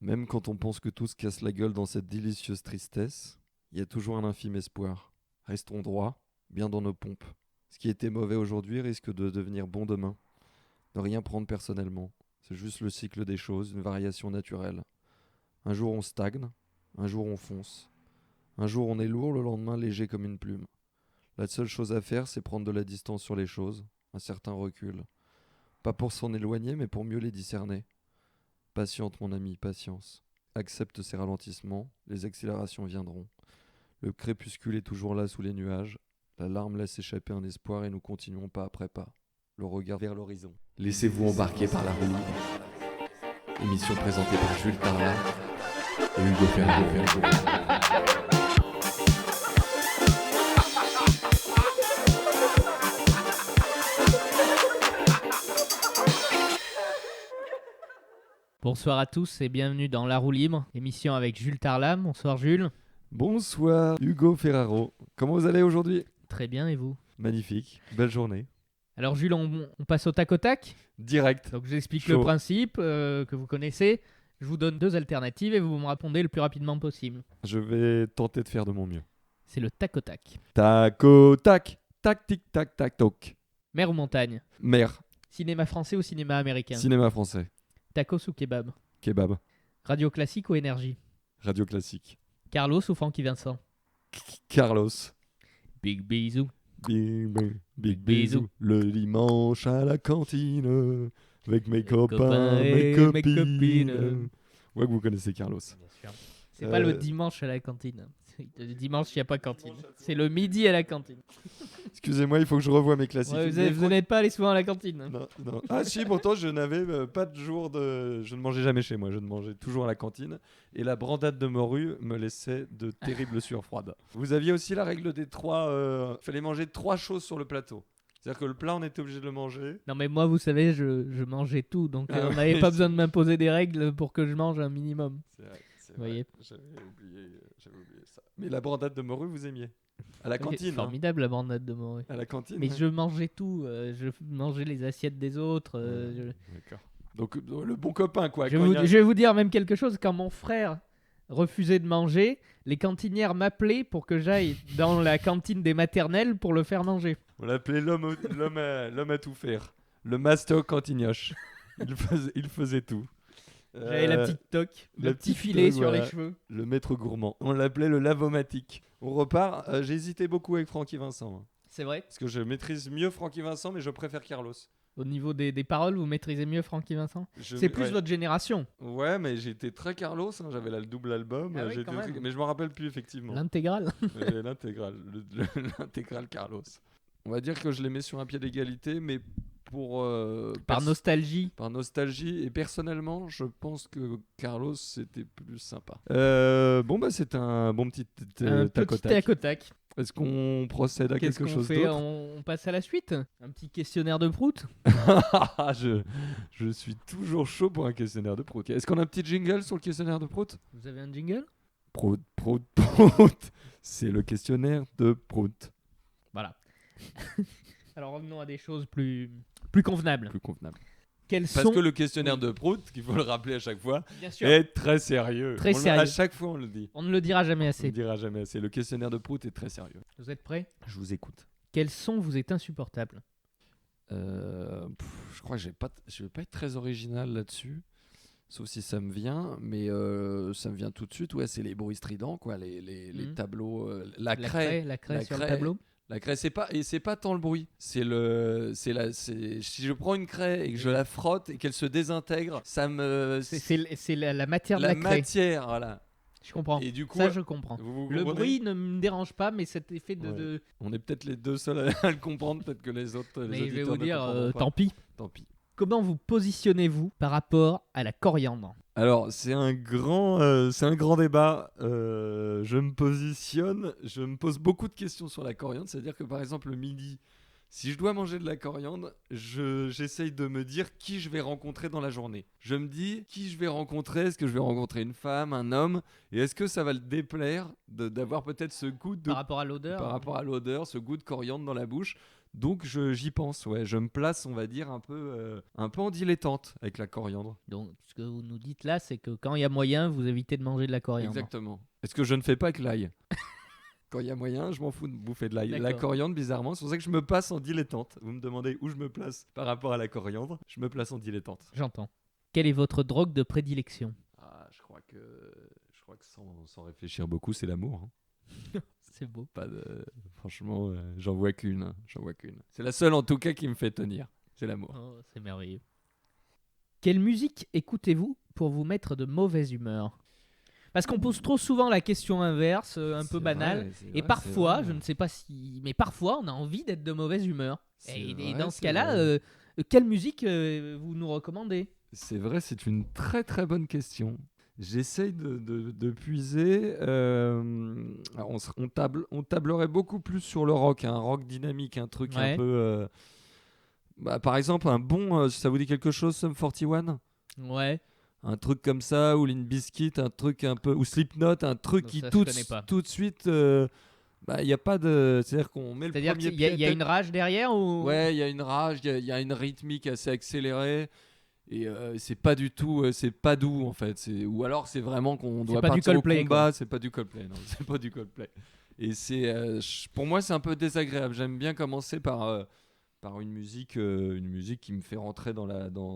Même quand on pense que tout se casse la gueule dans cette délicieuse tristesse, il y a toujours un infime espoir. Restons droits, bien dans nos pompes. Ce qui était mauvais aujourd'hui risque de devenir bon demain. Ne rien prendre personnellement. C'est juste le cycle des choses, une variation naturelle. Un jour on stagne, un jour on fonce. Un jour on est lourd, le lendemain léger comme une plume. La seule chose à faire, c'est prendre de la distance sur les choses, un certain recul. Pas pour s'en éloigner, mais pour mieux les discerner. Patiente, mon ami, patience. Accepte ces ralentissements, les accélérations viendront. Le crépuscule est toujours là sous les nuages. La larme laisse échapper un espoir et nous continuons pas après pas. Le regard vers l'horizon. Laissez-vous embarquer par la roue. Émission présentée par Jules Tarla et Hugo Ferraro. Bonsoir à tous et bienvenue dans La Roue Libre, émission avec Jules Tarlam. Bonsoir Jules. Bonsoir Hugo Ferraro. Comment vous allez aujourd'hui ? Très bien, et vous ? Magnifique, belle journée. Alors Jules, on passe au tac au tac. Direct. Donc j'explique Chaud. le principe que vous connaissez. Je vous donne deux alternatives et vous me répondez le plus rapidement possible. Je vais tenter de faire de mon mieux. C'est le tac au tac. Tac au tac, tac tic tac tac toc. Mer ou montagne ? Mer, Cinéma français ou cinéma américain ? cinéma français, Tacos ou kebab ? kebab, Radio classique ou énergie ? radio classique. Carlos ou Francky Vincent ? Carlos. Big bisous. Big bisous. bisous. Le dimanche à la cantine, avec mes copains copains, et mes mes copines. copines. Ouais, que vous connaissez Carlos. Bien sûr. C'est pas le dimanche à la cantine. Le dimanche, il n'y a pas cantine. C'est le midi à la cantine. Excusez-moi, il faut que je revoie mes classiques. Ouais, vous n'êtes pas allé souvent à la cantine. Non, non. Ah si, pourtant je n'avais pas de jour de... Je ne mangeais jamais chez moi, je ne mangeais toujours à la cantine. Et la brandade de morue me laissait de terribles sueurs froides. Vous aviez aussi la règle des trois... Il fallait manger 3 choses sur le plateau. C'est-à-dire que le plat, on était obligé de le manger. Non mais moi, vous savez, je mangeais tout. Donc Ah on ouais. n'avait pas besoin de m'imposer des règles pour que je mange un minimum. C'est vrai, c'est Vous vrai. voyez. J'avais oublié ça. Mais la brandade de morue, vous aimiez ? À la Ok, cantine, hein. formidable la bandade de morue. À la cantine. Mais hein. je mangeais tout. Je mangeais les assiettes des autres. D'accord. Donc le bon copain, quoi. Je Quand il y a- vais vous dire même quelque chose. Quand mon frère refusait de manger, les cantinières m'appelaient pour que j'aille dans la cantine des maternelles pour le faire manger. On l'appelait l'homme à tout faire. Le master cantinoche. Il faisait tout. J'avais la petite toque, la le petit petite filet toque, sur voilà. les cheveux. Le maître gourmand. On l'appelait le lavomatique. On repart. J'ai hésité beaucoup avec Francky Vincent. Hein. C'est vrai. Parce que je maîtrise mieux Francky Vincent, mais je préfère Carlos. Au niveau des paroles, vous maîtrisez mieux Francky Vincent ? Je- C'est plus ouais. votre génération. Ouais, mais j'étais très Carlos. Hein. J'avais là le double album. Ah oui, J'étais quand même. mais je me rappelle plus effectivement. L'intégrale. L'intégrale. L'intégrale Carlos. On va dire que je les mets sur un pied d'égalité, mais pour... Par nostalgie. par nostalgie. Et personnellement, je pense que Carlos, c'était plus sympa. Bon, bah, c'est un bon petit Un tac au petit tac. tac au tac. Est-ce qu'on procède à Qu'est-ce quelque qu'on chose fait ? d'autre On passe à la suite. Un petit questionnaire de prout. je suis toujours chaud pour un questionnaire de Prout. Est-ce qu'on a un petit jingle sur le questionnaire de Prout ? Vous avez un jingle ? Prout, Prout, Prout. C'est le questionnaire de Prout. Voilà. Alors revenons à des choses plus convenables. Plus convenable. Quels Parce sont... que le questionnaire de Prout, qu'il faut le rappeler à chaque fois, Bien sûr. est très sérieux. Très À sérieux. chaque fois, on le dit. On ne le dira jamais On ne assez. le dira jamais assez. Le questionnaire de Prout est très sérieux. Vous êtes prêts ? Je vous écoute. Quel son vous est insupportable ? Je crois que je vais pas être très original là-dessus, sauf si ça me vient, mais ça me vient tout de suite. Ouais, c'est les bruits stridents, quoi, les Mhm. tableaux, La craie sur le tableau ? La craie, c'est pas tant le bruit, si je prends une craie et que je la frotte et qu'elle se désintègre, ça me C'est la matière de la la craie. matière, voilà. Je comprends. Et du coup, Ça, je comprends. vous Le comprenez bruit ne me dérange pas, mais cet effet Ouais. de... On est peut-être les deux seuls à le comprendre, peut-être que les autres, les Mais je vais auditeurs vous ne dire, comprendront pas. tant pis. Tant pis. Comment vous positionnez-vous par rapport à la coriandre ? Alors, c'est un grand débat. Je me pose beaucoup de questions sur la coriandre. C'est-à-dire que, par exemple, le midi, si je dois manger de la coriandre, j'essaye de me dire qui je vais rencontrer dans la journée. Je me dis qui je vais rencontrer. Est-ce que je vais rencontrer une femme, un homme ? Et est-ce que ça va le déplaire d'avoir peut-être ce goût de... Par rapport à l'odeur ? par rapport à l'odeur, ce goût de coriandre dans la bouche. Donc j'y pense, ouais. Je me place, on va dire, un peu en dilettante avec la coriandre. Donc, ce que vous nous dites là, c'est que quand il y a moyen, vous évitez de manger de la coriandre. Exactement. Est-ce que je ne fais pas avec l'ail? Quand il y a moyen, je m'en fous de bouffer de l'ail. La D'accord. coriandre, bizarrement, c'est pour ça que je me passe en dilettante. Vous me demandez où je me place par rapport à la coriandre. Je me place en dilettante. J'entends. Quelle est votre drogue de prédilection? Ah, je crois que sans réfléchir beaucoup, c'est l'amour. Hein. C'est beau. Franchement, j'en vois qu'une. Hein. J'en vois qu'une. C'est la seule, en tout cas, qui me fait tenir. C'est l'amour. Oh, c'est merveilleux. Quelle musique écoutez-vous pour vous mettre de mauvaise humeur? Parce qu'on pose trop souvent la question inverse, un peu C'est banale. vrai, c'est Et vrai, parfois, c'est vrai. je ne sais pas si... Mais parfois, on a envie d'être de mauvaise humeur. C'est Et vrai, dans ce c'est cas-là, vrai. quelle musique vous nous recommandez? C'est vrai, c'est une très très bonne question. J'essaye de puiser. Alors on tablerait beaucoup plus sur le rock, un rock dynamique, un truc un Ouais. peu. Par exemple, un bon. Ça vous dit quelque chose, Sum 41? Ouais. Un truc comme ça, ou Limp Bizkit, un truc un peu. Ou Slipknot, un truc Non, qui ça, je connais pas. tout de suite. Il n'y a pas de. C'est-à-dire qu'on met le C'est-à-dire premier qu'il y a, pied. il y a une rage derrière ou... Ouais, il y a une rage, il y a une rythmique assez accélérée. Et c'est pas du tout, c'est pas doux en fait. Ou alors c'est vraiment qu'on C'est doit pas du partir au Coldplay, combat. quoi. C'est pas du Coldplay, non, c'est pas du Coldplay. Et pour moi c'est un peu désagréable. J'aime bien commencer par une musique qui me fait rentrer dans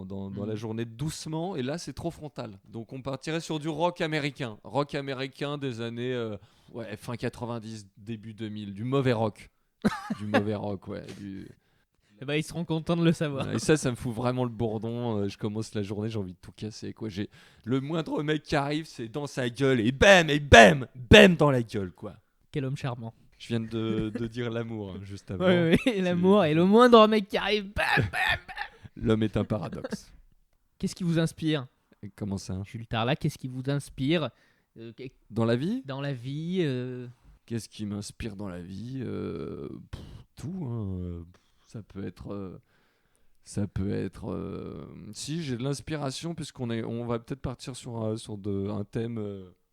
dans la journée doucement. Et là c'est trop frontal. Donc on partirait sur du rock américain des années fin 90, début 2000, du mauvais rock, du mauvais rock, ouais. Eh ben, ils seront contents de le savoir. Et ça me fout vraiment le bourdon. Je commence la journée, j'ai envie de tout casser. Quoi. J'ai le moindre mec qui arrive, c'est dans sa gueule et bam, bam dans la gueule, quoi. Quel homme charmant. Je viens de dire l'amour hein, juste avant. Ouais, l'amour et le moindre mec qui arrive. Bam. L'homme est un paradoxe. Qu'est-ce qui vous inspire? Et comment ça? Jules Tarla, qu'est-ce qui vous inspire Dans la vie? dans la vie Qu'est-ce qui m'inspire dans la vie? Tout. Hein. Ça peut être. Si j'ai de l'inspiration, on va peut-être partir sur un thème.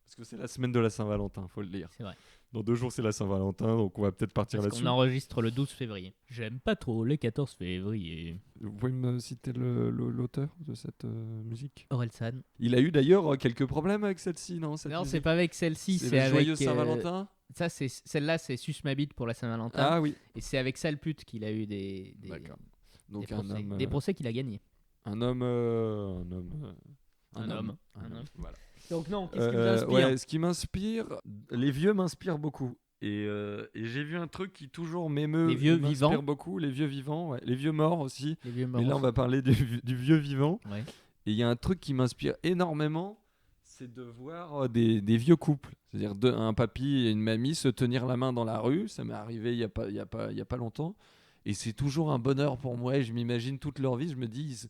Parce que c'est la semaine de la Saint-Valentin, faut le dire. C'est vrai. Dans 2 jours, c'est la Saint-Valentin, donc on va peut-être partir Parce là-dessus. qu'on enregistre le 12 février. J'aime pas trop les 14 février. Vous pouvez me citer l'auteur de cette musique? Orelsan. Il a eu d'ailleurs quelques problèmes avec celle-ci, non cette Non, c'est musique pas avec celle-ci, c'est le avec. Joyeux Saint-Valentin. Ça, celle-là, c'est Sus ma bite pour la Saint-Valentin. Ah oui. Et c'est avec Salpute qu'il a eu D'accord. Donc des un procès. homme. Des procès qu'il a gagnés. Un homme. Un homme. Voilà. Donc non, qu'est-ce qui vous inspire? Ouais, ce qui m'inspire, les vieux m'inspirent beaucoup. Et j'ai vu un truc qui toujours m'émeut. Les vieux et m'inspire vivants. beaucoup, les vieux vivants, ouais. Les vieux morts aussi. Les vieux Mais là, on morts. va parler du vieux vivant. Ouais. Et il y a un truc qui m'inspire énormément, c'est de voir des vieux couples. C'est-à-dire un papy et une mamie se tenir la main dans la rue. Ça m'est arrivé il y a pas longtemps. Et c'est toujours un bonheur pour moi. Et je m'imagine toute leur vie. Je me dis,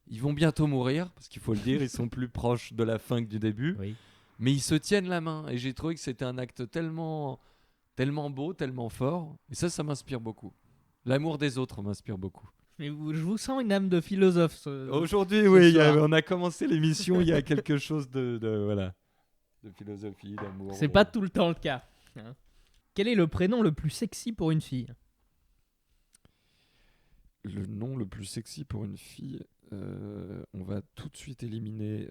ils vont bientôt mourir. Parce qu'il faut le dire, ils sont plus proches de la fin que du début. Oui. Mais ils se tiennent la main. Et j'ai trouvé que c'était un acte tellement beau, tellement fort. Et ça m'inspire beaucoup. L'amour des autres m'inspire beaucoup. Mais je vous sens une âme de philosophe. Aujourd'hui, ce oui, soir. on a commencé l'émission, il y a quelque chose de philosophie, d'amour. C'est pas tout le temps le cas. Hein. Quel est le prénom le plus sexy pour une fille? Le nom le plus sexy pour une fille, on va tout de suite éliminer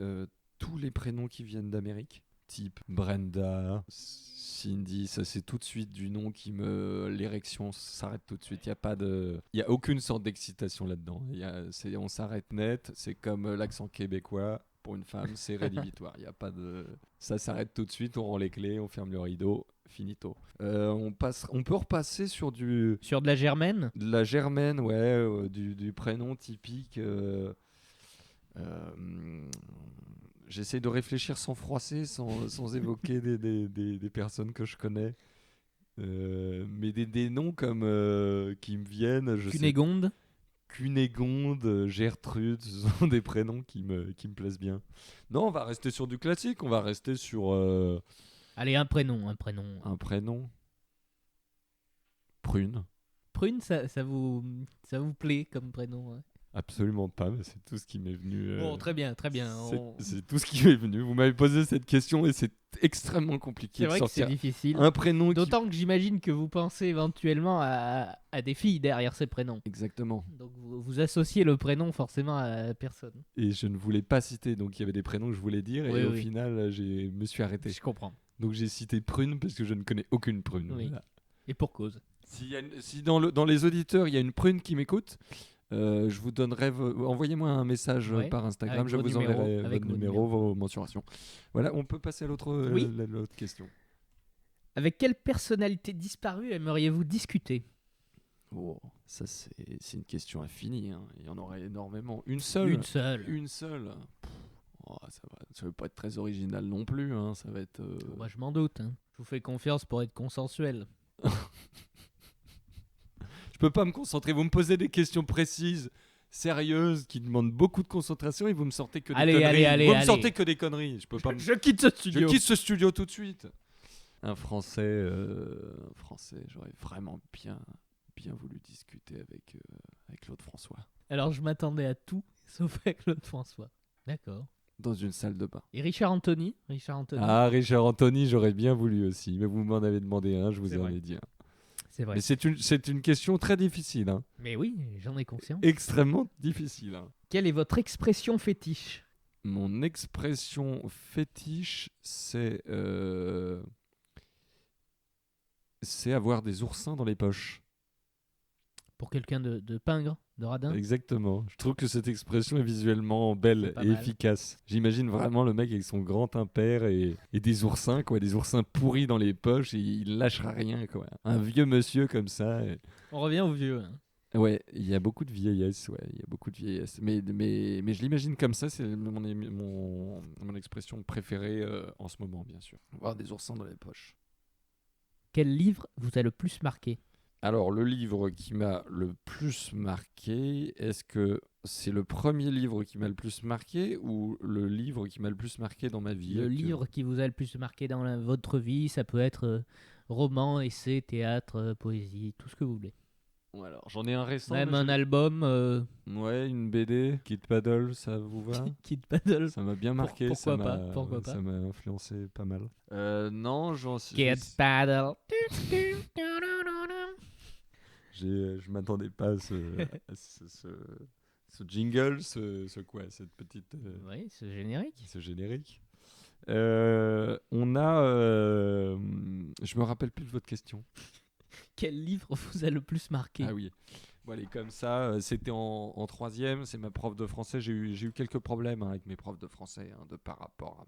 tous les prénoms qui viennent d'Amérique, type Brenda, Cindy, ça c'est tout de suite du nom l'érection s'arrête tout de suite. Il y a aucune sorte d'excitation là-dedans. On s'arrête net. C'est comme l'accent québécois pour une femme, c'est rédhibitoire. Il y a pas de, ça s'arrête tout de suite. On rend les clés, on ferme le rideau, finito. On peut repasser sur de la germaine? De la germaine, ouais, du prénom typique. J'essaie de réfléchir sans froisser, sans évoquer des personnes que je connais. Mais des noms comme qui me viennent. Cunégonde, Gertrude, ce sont des prénoms qui me plaisent bien. Non, on va rester sur du classique. On va rester sur Allez, un prénom. un prénom. Prune. Prune, ça vous plaît comme prénom? Ouais. Absolument pas, mais c'est tout ce qui m'est venu. Bon, très bien, très bien. C'est tout ce qui m'est venu. Vous m'avez posé cette question et c'est extrêmement compliqué C'est de vrai que c'est sortir difficile. un prénom qui... D'autant que j'imagine que vous pensez éventuellement à des filles derrière ces prénoms. Exactement. Donc vous associez le prénom forcément à personne. Et je ne voulais pas citer, donc il y avait des prénoms que je voulais dire Oui, et au oui. final, je me suis arrêté. Je comprends. Donc j'ai cité Prune parce que je ne connais aucune Prune. Oui. Voilà. Et pour cause. Si dans les auditeurs, il y a une Prune qui m'écoute, je vous donnerai... Envoyez-moi un message Ouais, par Instagram, avec je vos vous numéros, enverrai avec votre vos numéro, numéros. vos mensurations. Voilà, on peut passer à l'autre question. Avec quelle personnalité disparue aimeriez-vous discuter? Oh, ça c'est une question infinie, hein. Il y en aurait énormément. Une seule. Une seule. Une seule. Oh, ça va pas être très original non plus, hein. Ça va être... Moi, je m'en doute. Hein. Je vous fais confiance pour être consensuel. Je peux pas me concentrer. Vous me posez des questions précises, sérieuses, qui demandent beaucoup de concentration et vous me sortez que des conneries. Vous me sortez que des conneries. Je peux pas. Je quitte ce studio. Je quitte ce studio tout de suite. Un Français, j'aurais vraiment bien voulu discuter avec Claude François Alors, je m'attendais à tout, sauf avec Claude François. D'accord. dans une salle de bain. Et Richard Anthony? Ah, Richard Anthony, j'aurais bien voulu aussi, mais vous m'en avez demandé un, je vous C'est en vrai. ai dit un. C'est vrai. Mais c'est une question très difficile, hein. Mais oui, j'en ai conscience. Extrêmement difficile, hein. Quelle est votre expression fétiche? Mon expression fétiche, c'est avoir des oursins dans les poches. Pour quelqu'un de pingre, de radin? Exactement. Je trouve que cette expression est visuellement belle C'est pas et mal. efficace. J'imagine vraiment le mec avec son grand impair et des oursins, quoi, des oursins pourris dans les poches et il lâchera rien, quoi. Un vieux monsieur comme ça. On revient au vieux. Hein. Ouais, il y a beaucoup de vieillesse, ouais, il y a beaucoup de vieillesse. Mais je l'imagine comme ça, c'est mon expression préférée en ce moment, bien sûr. Avoir des oursins dans les poches. Quel livre vous a le plus marqué? Alors, le livre qui m'a le plus marqué, est-ce que c'est le premier livre qui m'a le plus marqué ou le livre qui m'a le plus marqué dans ma vie? Le livre qui vous a le plus marqué dans votre vie, ça peut être roman, essai, théâtre, poésie, tout ce que vous voulez. Ouais, alors, j'en ai un récent. Même mais un album. Ouais, une BD, Kid Paddle, ça vous va? Kid Paddle. Ça m'a bien marqué. Pourquoi pas. Ça m'a influencé pas mal. Non, Kid Paddle. Je m'attendais pas à ce jingle, cette petite... Oui, ce générique. Ce générique. On a... je me rappelle plus de votre question. Quel livre vous a le plus marqué? Ah oui. Bon, allez, comme ça, c'était en troisième, c'est ma prof de français. J'ai eu quelques problèmes avec mes profs de français, de par rapport à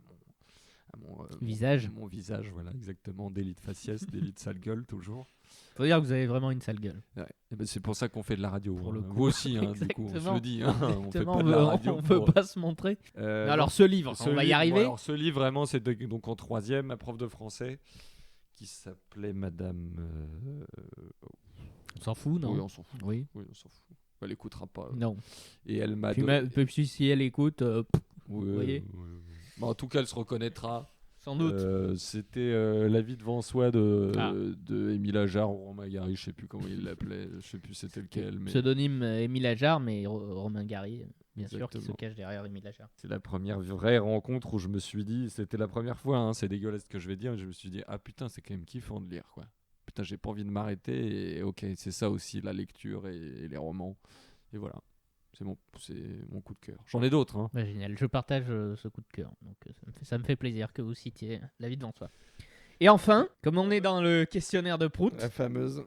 mon visage. Mon visage, voilà, exactement. Délit de faciès, délit de sale gueule, toujours. Faut dire que vous avez vraiment une sale gueule. Ouais. Et ben, c'est pour ça qu'on fait de la radio. Pour le coup. Vous aussi, du coup, on se le dit. On fait Exactement, pas de la radio. on peut pas se montrer. Alors, ce livre, on va y arriver. Alors, ce livre, vraiment, c'est donc en troisième, ma prof de français, qui s'appelait Madame... On s'en fout, non? Oui, on s'en fout. Oui. Oui, on s'en fout. Elle écoutera pas. Non. Et elle m'a Puis si elle écoute, oui, vous voyez. Bon, en tout cas, elle se reconnaîtra. Sans doute. C'était La vie devant soi de Émile Ajar ou Romain Gary, je sais plus comment il l'appelait, je sais plus c'était lequel. Mais... Pseudonyme Émile Ajar, mais Romain Gary, bien Exactement. sûr, qui se cache derrière Émile Ajar. C'est la première vraie rencontre où je me suis dit, c'était la première fois, c'est dégueulasse ce que je vais dire, mais je me suis dit, ah putain, c'est quand même kiffant de lire, quoi. Putain, j'ai pas envie de m'arrêter, et ok, c'est ça aussi, la lecture et les romans. Et voilà, c'est mon coup de cœur. J'en ai d'autres. Bah, génial, je partage ce coup de cœur. Donc ça me fait plaisir que vous citiez La vie devant soi. Et enfin, comme on est dans le questionnaire de Prout, La fameuse.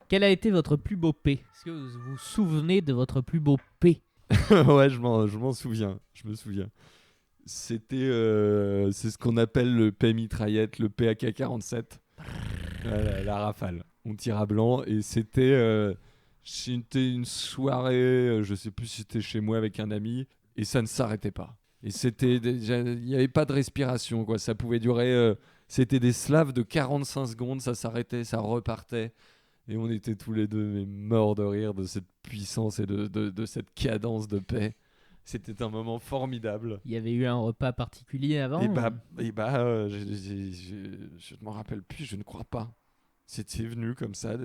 Quel a été votre plus beau P? Est-ce que vous vous souvenez de votre plus beau P? Ouais, je m'en souviens. Je me souviens. C'était c'est ce qu'on appelle le P mitraillette, le PAK-47. La rafale. On tire à blanc et c'était une soirée, je sais plus si c'était chez moi avec un ami et ça ne s'arrêtait pas. Et il n'y avait pas de respiration, quoi. Ça pouvait durer, c'était des slaves de 45 secondes, ça s'arrêtait, ça repartait. Et on était tous les deux mais morts de rire de cette puissance et de cette cadence de paix. C'était un moment formidable. Il y avait eu un repas particulier avant? Je ne m'en rappelle plus, je ne crois pas. C'était venu comme ça,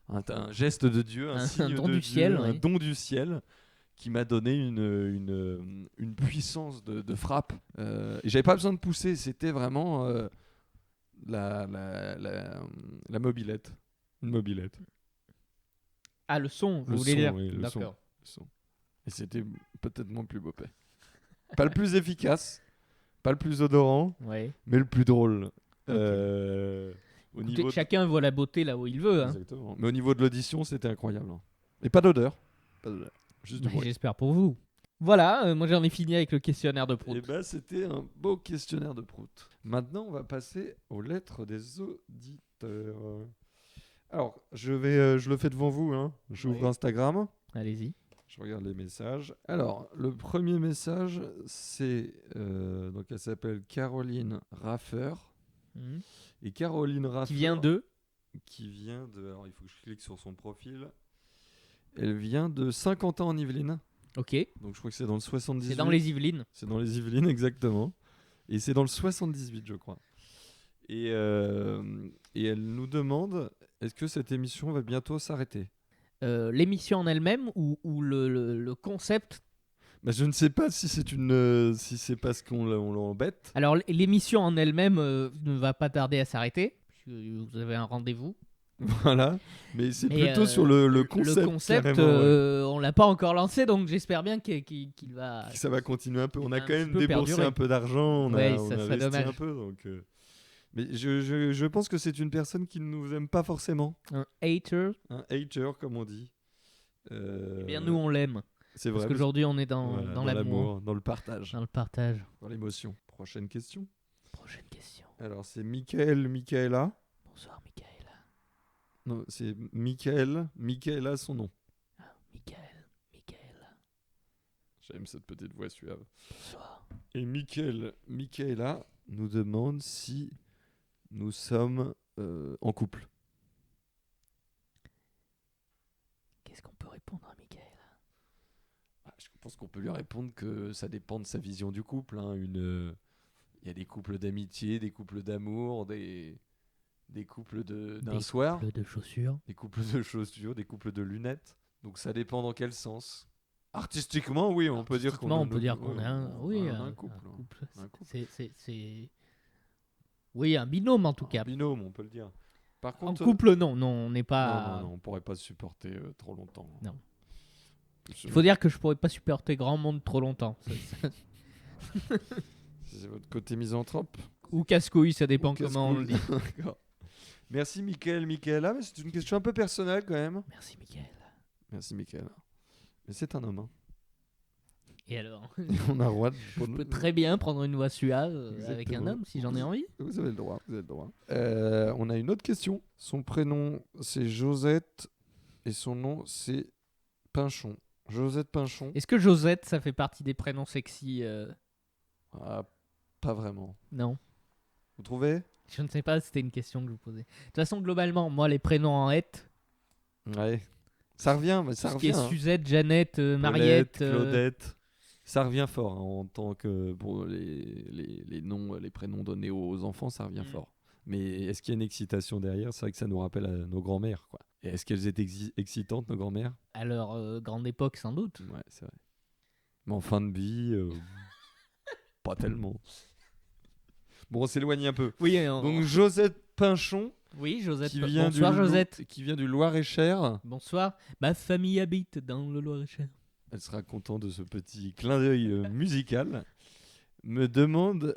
un geste de Dieu, un signe don de du Dieu, ciel, un oui. don du ciel qui m'a donné une puissance de frappe. Et j'avais pas besoin de pousser, c'était vraiment la, la, la, la mobilette. Une mobilette. Ah, le son, vous Le voulez son, dire. oui, le son. D'accord. Le son. Et c'était peut-être mon plus beau paix. Pas le plus efficace, pas le plus odorant, Ouais. mais le plus drôle. Ok. Au Écoutez, niveau de... chacun voit la beauté là où il veut. Hein. Exactement. Mais au niveau de l'audition, c'était incroyable. Hein. Et pas d'odeur. Pas d'odeur. Juste du Bah, bruit. j'espère pour vous. Voilà, moi j'en ai fini avec le questionnaire de Proust. Et bah, c'était un beau questionnaire de Prout. Maintenant, on va passer aux lettres des auditeurs. Alors, je le fais devant vous. Hein. J'ouvre Oui. Instagram. Allez-y. Je regarde les messages. Alors, le premier message, c'est donc elle s'appelle Caroline Raffer. Mhm. Et Caroline Raffer, Qui vient de alors, il faut que je clique sur son profil. Elle vient de Saint-Quentin en Yvelines. Ok. Donc je crois que c'est dans le 78. C'est dans les Yvelines. C'est dans les Yvelines, exactement. Et c'est dans le 78, je crois. Et elle nous demande, est-ce que cette émission va bientôt s'arrêter ? L'émission en elle-même ou le concept. Bah, je ne sais pas si si c'est parce qu'on l'embête. Alors l'émission en elle-même ne va pas tarder à s'arrêter. Vous avez un rendez-vous. Voilà. Mais c'est Mais, plutôt sur le concept. Le concept, carrément, ouais. on l'a pas encore lancé, donc j'espère bien qu'il va. Ça va continuer un peu. On a un quand petit même peu déboursé perdurer. un peu d'argent. On Ouais, a ça serait investi dommage. un peu. Donc, mais je pense que c'est une personne qui ne nous aime pas forcément. Un hater. Un hater, comme on dit. Eh bien, nous on l'aime. C'est Parce vrai. qu'aujourd'hui on est dans, Voilà, dans l'amour, dans le partage, dans le partage. dans l'émotion. Prochaine question. Prochaine question. Alors, c'est Michaela. Bonsoir Michaela. Non, c'est Michaela, son nom. Michaela. J'aime cette petite voix suave. Bonsoir. Et Michaela nous demande si nous sommes en couple. Qu'est-ce qu'on peut répondre à Michaela? Je pense qu'on peut lui répondre que ça dépend de sa vision du couple. Hein. Il y a des couples d'amitié, des couples d'amour, des couples d'un soir, Des couples de chaussures. des couples de chaussures, des couples de lunettes. Donc ça dépend dans quel sens. Artistiquement, oui, on peut dire qu'on On peut dire qu'on ouais, a un couple. un hein. couple. Un couple. C'est oui, un binôme en tout cas. Un binôme, on peut le dire. Par En contre, couple, non, on n'est pas. non, on pourrait pas se supporter trop longtemps. Non. Je- Il faut dire que je pourrais pas supporter grand monde trop longtemps. C'est votre côté misanthrope. Ou casse-couille, ça dépend Ou comment on le dit. casse-couille. D'accord. Merci Michaela, mais c'est une question un peu personnelle quand même. Merci Michaela. Merci Michaela. Mais c'est un homme. Hein. Et alors On a le droit de... Je peux très bien prendre une voix suave avec un Exactement. homme si j'en ai envie. Vous avez le droit, vous avez le droit. On a une autre question. Son prénom, c'est Josette et son nom, c'est Pinchon. Josette Pinchon. Est-ce que Josette, ça fait partie des prénoms sexy Ah, pas vraiment. Non. Vous trouvez? Je ne sais pas, c'était une question que je vous posais. De toute façon, globalement, moi, les prénoms en hête, Ouais. Ça revient, mais ça ce qui revient. est hein. Suzette, Jeannette, Paulette, Mariette. Claudette. Ça revient fort hein, en tant que pour les noms, les prénoms donnés aux enfants, ça revient fort. Mais est-ce qu'il y a une excitation derrière? C'est vrai que ça nous rappelle à nos grands-mères, quoi. Et est-ce qu'elles étaient excitantes, nos grands-mères? À leur grande époque, sans doute. Ouais, c'est vrai. Mais en fin de vie, pas tellement. Bon, on s'éloigne un peu. Oui, Donc Josette Pinchon, oui, Josette. qui vient Bonsoir, Josette. qui vient du Loir-et-Cher. Bonsoir. Ma famille habite dans le Loir-et-Cher. Elle sera contente de ce petit clin d'œil musical. Me demande,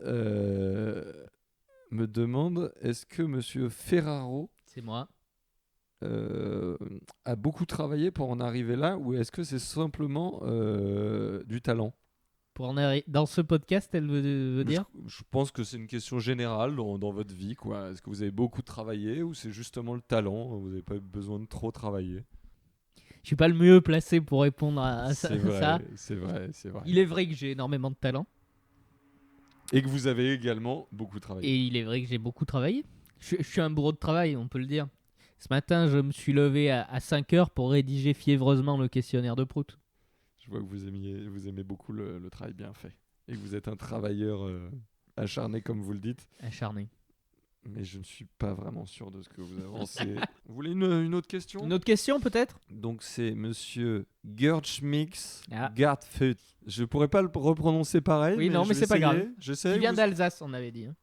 est-ce que Monsieur Ferraro C'est moi. a beaucoup travaillé pour en arriver là, ou est-ce que c'est simplement du talent? Pour en dans ce podcast, elle veut dire Je pense que c'est une question générale dans votre vie, quoi. Est-ce que vous avez beaucoup travaillé, ou c'est justement le talent? Vous n'avez pas eu besoin de trop travailler? Je suis pas le mieux placé pour répondre à ça. C'est vrai, c'est vrai, c'est vrai. Il est vrai que j'ai énormément de talent. Et que vous avez également beaucoup travaillé. Et il est vrai que j'ai beaucoup travaillé. Je suis un bourreau de travail, on peut le dire. Ce matin, je me suis levé à 5 heures pour rédiger fiévreusement le questionnaire de Prout. Je vois que vous aimez beaucoup le travail bien fait. Et que vous êtes un travailleur acharné, comme vous le dites. Acharné. mais je ne suis pas vraiment sûr de ce que vous avancez. Vous voulez une autre question? Une autre question peut-être? Donc c'est monsieur Gerdschmix Ah. Gartfut. Je pourrais pas le reprononcer pareil. Oui, non, je mais vais c'est pas essayer. grave. J'essaie. Il vient d'Alsace, on avait dit. Hein.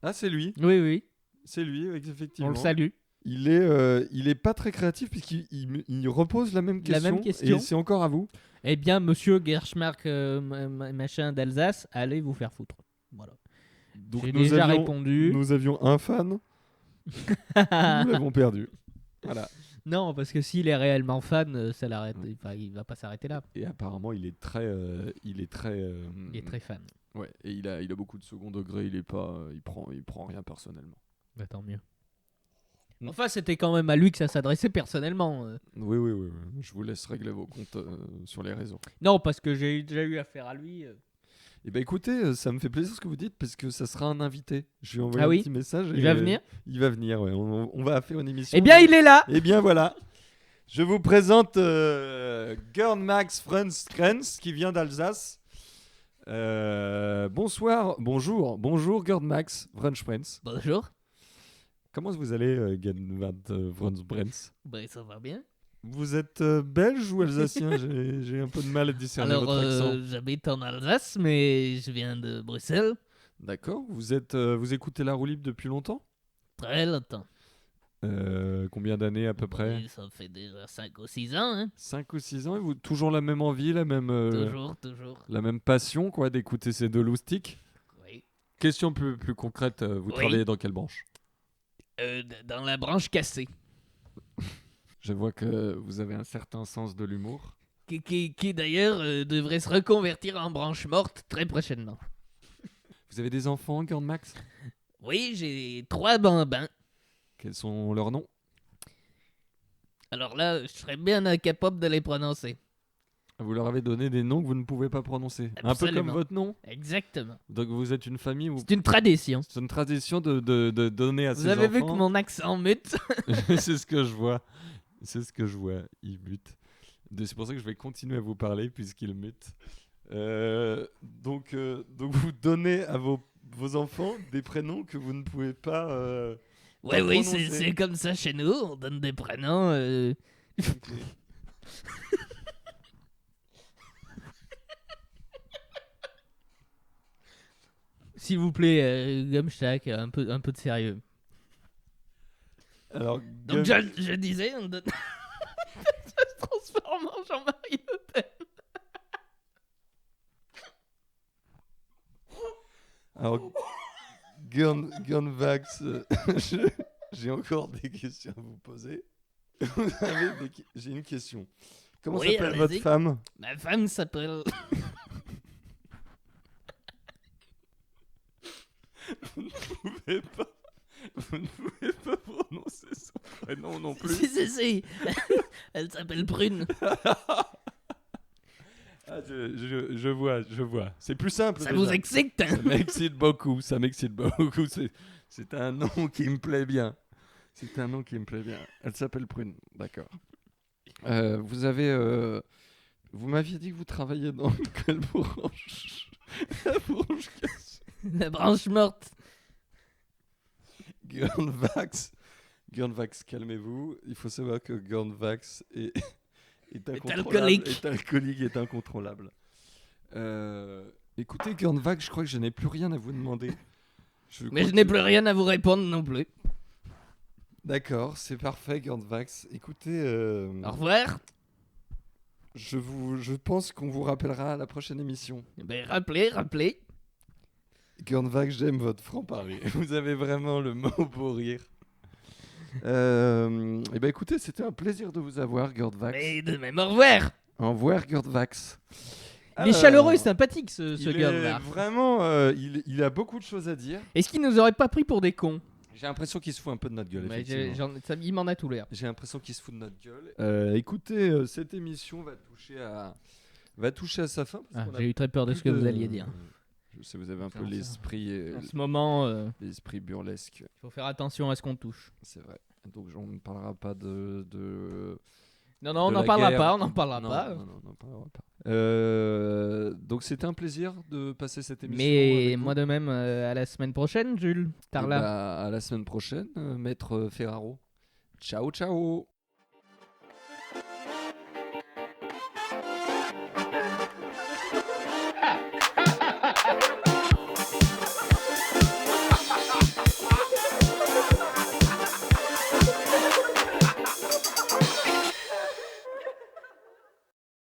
Ah, c'est lui. Oui. C'est lui, effectivement. On le salue. Il est pas très créatif puisqu'il repose la même question. La même question. Et c'est encore à vous. Eh bien, monsieur Gershmark, machin d'Alsace, allez vous faire foutre. Voilà. Donc J'ai déjà répondu. Nous avions un fan. Nous l'avons perdu. Voilà. Non, parce que s'il est réellement fan, ça l'arrête. Enfin, il va pas s'arrêter là. Et apparemment, il est très. Il est très fan. Ouais. Et il a beaucoup de second degré. Il prend rien personnellement. Bah, tant mieux. Enfin, c'était quand même à lui que ça s'adressait personnellement. Oui. Je vous laisse régler vos comptes sur les réseaux. Non, parce que j'ai déjà eu affaire à lui. Eh ben écoutez, ça me fait plaisir ce que vous dites parce que ça sera un invité. Je lui ai envoyé un petit message. Il va venir. Il va venir, ouais. On va faire une émission. Eh bien, il est là. Eh bien voilà. Je vous présente Gern Max Franz Krenz qui vient d'Alsace. Bonjour Gerd Max Franz Krenz. Bonjour. Comment vous allez, Gerd Franz Krenz? Ben, ça va bien. Vous êtes belge ou alsacien? J'ai un peu de mal à discerner votre accent. J'habite en Alsace, mais je viens de Bruxelles. D'accord. Vous écoutez la roue libre depuis longtemps? Très longtemps. Combien d'années à peu près? Oui, ça fait déjà 5 ou 6 ans. Hein. 5 ou 6 ans, et vous toujours la même envie, la même Toujours. la même passion quoi d'écouter ces deux loustiques. Oui. Question plus concrète, vous travaillez dans quelle branche? Dans la branche cassée. Je vois que vous avez un certain sens de l'humour. Qui d'ailleurs devrait se reconvertir en branche morte très prochainement. Vous avez des enfants, Gerd Max? Oui, j'ai 3 bambins. Quels sont leurs noms? Alors là, je serais bien incapable de les prononcer. Vous leur avez donné des noms que vous ne pouvez pas prononcer. Absolument. Un peu comme votre nom. Exactement. Donc vous êtes une famille où... C'est une tradition. C'est une tradition de donner à ses Vous enfants... avez vu que mon accent mute? C'est ce que je vois. Il mute. C'est pour ça que je vais continuer à vous parler puisqu'il mute. Donc vous donnez à vos enfants des prénoms que vous ne pouvez pas... Oui, c'est comme ça chez nous. On donne des prénoms. S'il vous plaît, Gumstack, un peu de sérieux. Alors, donc je disais, on donne... ça se transforme en Jean-Marie Le Pen. Alors, Gernvax, j'ai encore des questions à vous poser. J'ai une question. Comment s'appelle votre femme? Ma femme s'appelle... Vous ne pouvez pas prononcer son prénom non plus. Si. Elle s'appelle Prune. Ah, je vois. C'est plus simple. Ça déjà. vous excite? Ça m'excite beaucoup. C'est un nom qui me plaît bien. Elle s'appelle Prune. D'accord. Vous m'aviez dit que vous travailliez dans quelle branche? La branche cassée. La branche morte. Gernvax, calmez-vous. Il faut savoir que Gernvax est alcoolique, est incontrôlable. Écoutez, Gernvax, je crois que je n'ai plus rien à vous demander. Je n'ai plus rien à vous répondre non plus. D'accord, c'est parfait, Gernvax. Écoutez... Au revoir. Je pense qu'on vous rappellera à la prochaine émission. Ben, rappelez. Gernvax, j'aime votre franc-parler. Vous avez vraiment le mot pour rire. Et ben écoutez, c'était un plaisir de vous avoir, Gernvax. Et de même, au revoir. Au revoir, Gernvax. Il est chaleureux et sympathique, ce Gernvax. Vraiment, il a beaucoup de choses à dire. Est-ce qu'il nous aurait pas pris pour des cons? J'ai l'impression qu'il se fout un peu de notre gueule, effectivement. Il m'en a tout l'air. J'ai l'impression qu'il se fout de notre gueule. Écoutez, cette émission va toucher à sa fin. J'ai eu très peur de ce que vous alliez dire. Je sais, vous avez un peu l'esprit... En ce moment... l'esprit burlesque. Il faut faire attention à ce qu'on touche. C'est vrai. Donc on ne parlera pas de... Non, on n'en parlera pas, on n'en parlera pas. Non, on n'en parlera pas. Donc c'était un plaisir de passer cette émission. Mais avec vous. moi de même, à la semaine prochaine, Jules. Et Tarla. bah, à la semaine prochaine, maître Ferraro. Ciao, ciao.